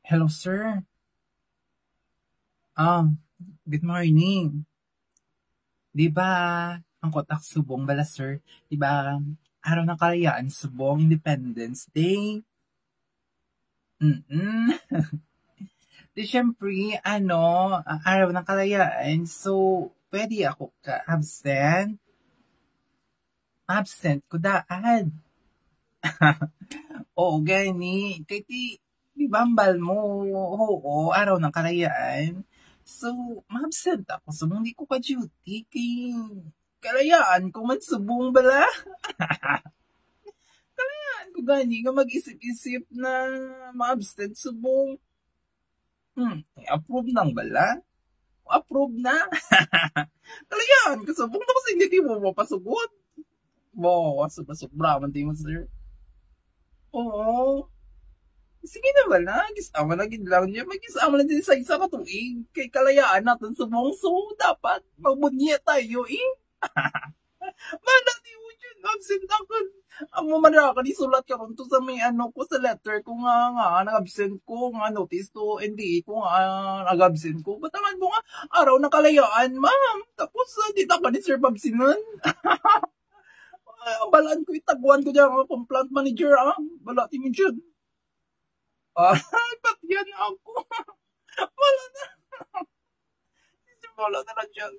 Hello, sir. Ah, good morning. Di ba, ang kotak subong bala, sir? Di ba, araw ng kalayaan, subong, Independence Day? Mm-mm. Di syempre, araw ng kalayaan, so, pwede ako ka-absent? Absent ko daan. Oo, gani. Kaya di ba, ambal mo, oo, araw ng kalayaan. So, ma-absent ako. So, hindi ko ka-duty. Kalayaan ko man subong bala. Kalayaan ko gani nga mag-isip-isip na ma-absent subong. Approve nang bala? Approve na. Kalayaan ko subong. Tapos hindi mo mapasugot. Mo, sobra man di mo, sir. Oo. Sige na bala. Gisama na gid lang niya. Mag-isama na din sa isa ka tuig. Kay kalayaan natin subong. So, dapat magbunyi tayo eh. Mana di mo dyan, absent ako. Ang mamara ka ni sulat ka kung to sa may ano ko sa letter ko nga nag-absent ko nga notice to NDA ko nga nag-absent ko. Ba't naman mo nga araw na kalayaan, ma'am? Tapos di ka ni Sir Babsinan. Balaan ko itaguan ko dyan ang plant manager balati mo dyan. Ba't yan ako? Wala na. Wala na lang dyan.